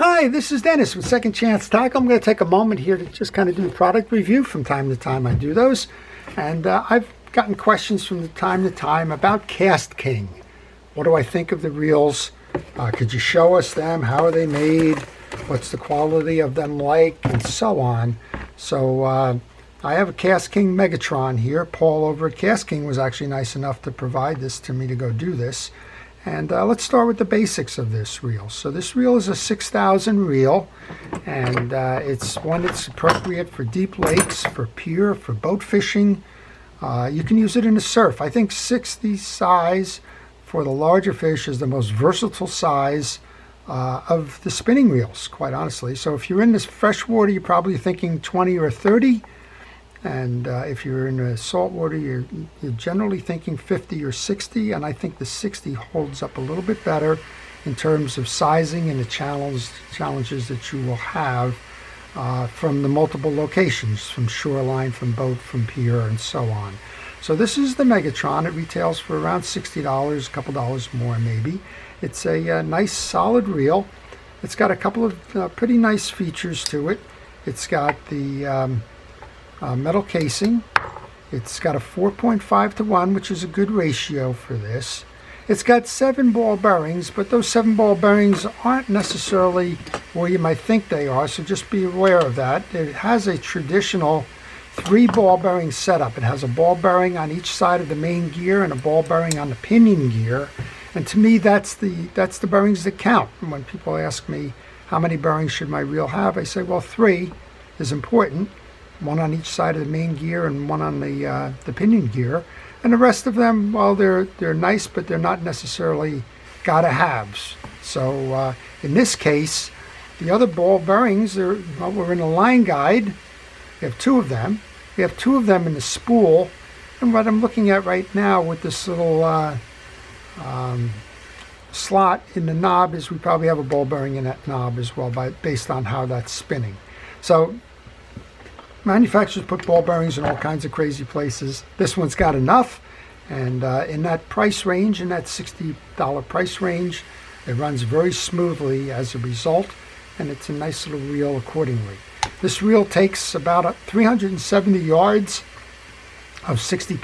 Hi, this is Dennis with Second Chance Tackle. I'm going to take a moment here to just kind of do a product review. From time to time I do those. And I've gotten questions from time to time about KastKing. What do I think of the reels? Could you show us them? How are they made? What's the quality of them like? And so on. So I have a KastKing Megtron here. Paul over at KastKing was actually nice enough to provide this to me to go do this. And let's start with the basics of this reel. So this reel is a 6,000 reel, and it's one that's appropriate for deep lakes, for pier, for boat fishing. You can use it in the surf. I think 60 size for the larger fish is the most versatile size of the spinning reels, quite honestly. So if you're in this freshwater, you're probably thinking 20 or 30. And if you're in the saltwater, you're generally thinking 50 or 60, and I think the 60 holds up a little bit better in terms of sizing and the challenges that you will have from the multiple locations, from shoreline, from boat, from pier, and so on. So this is the Megtron. It retails for around $60, a couple dollars more maybe. It's a nice solid reel. It's got a couple of pretty nice features to it. It's got the metal casing. It's got a 4.5 to 1, which is a good ratio for this. It's got 7 ball bearings, but those 7 ball bearings aren't necessarily where you might think they are, so just be aware of that. It has a traditional 3 ball bearing setup. It has a ball bearing on each side of the main gear and a ball bearing on the pinion gear. And to me, that's the bearings that count. And when people ask me how many bearings should my reel have, I say, well, 3 is important. 1 on each side of the main gear and 1 on the pinion gear, and the rest of them, well, they're nice, but they're not necessarily gotta haves. So in this case, the other ball bearings, we're in a line guide. We have 2 of them. We have 2 of them in the spool, and what I'm looking at right now with this little slot in the knob is we probably have a ball bearing in that knob as well, based on how that's spinning. So manufacturers put ball bearings in all kinds of crazy places. This one's got enough, and in that price range, in that $60 price range, it runs very smoothly as a result, and it's a nice little reel accordingly. This reel takes about 370 yards of 16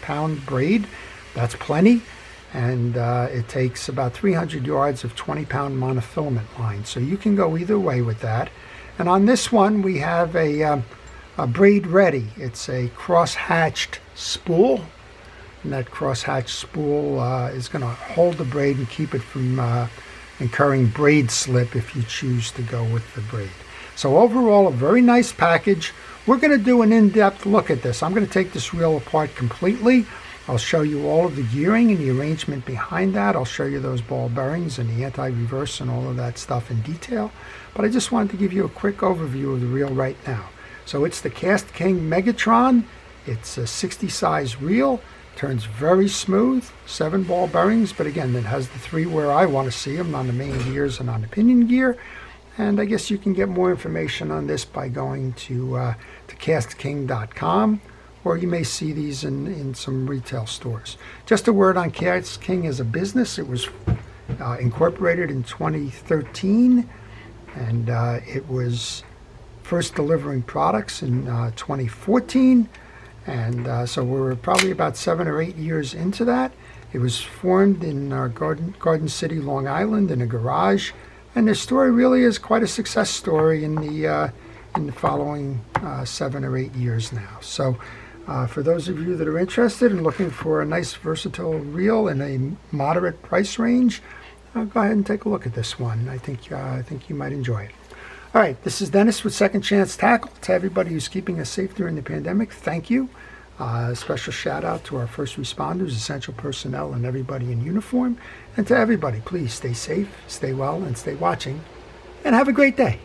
pound braid. That's plenty. And it takes about 300 yards of 20-pound monofilament line. So you can go either way with that. And on this one, we have a braid ready. It's a cross-hatched spool. And that cross-hatched spool is going to hold the braid and keep it from incurring braid slip if you choose to go with the braid. So overall, a very nice package. We're going to do an in-depth look at this. I'm going to take this reel apart completely. I'll show you all of the gearing and the arrangement behind that. I'll show you those ball bearings and the anti-reverse and all of that stuff in detail. But I just wanted to give you a quick overview of the reel right now. So it's the KastKing Megtron. It's a 60 size reel. Turns very smooth. 7 ball bearings, but again, it has the 3 where I want to see them, on the main gears and on the pinion gear. And I guess you can get more information on this by going to KastKing.com. Or you may see these in some retail stores. Just a word on KastKing as a business. It was incorporated in 2013, and it was first delivering products in 2014. And so we're probably about 7 or 8 years into that. It was formed in Garden City, Long Island, in a garage. And the story really is quite a success story in the following 7 or 8 years now. So for those of you that are interested and looking for a nice versatile reel in a moderate price range, go ahead and take a look at this one. I think you might enjoy it. All right, this is Dennis with Second Chance Tackle. To everybody who's keeping us safe during the pandemic, thank you. A special shout out to our first responders, essential personnel, and everybody in uniform. And to everybody, please stay safe, stay well, and stay watching. And have a great day.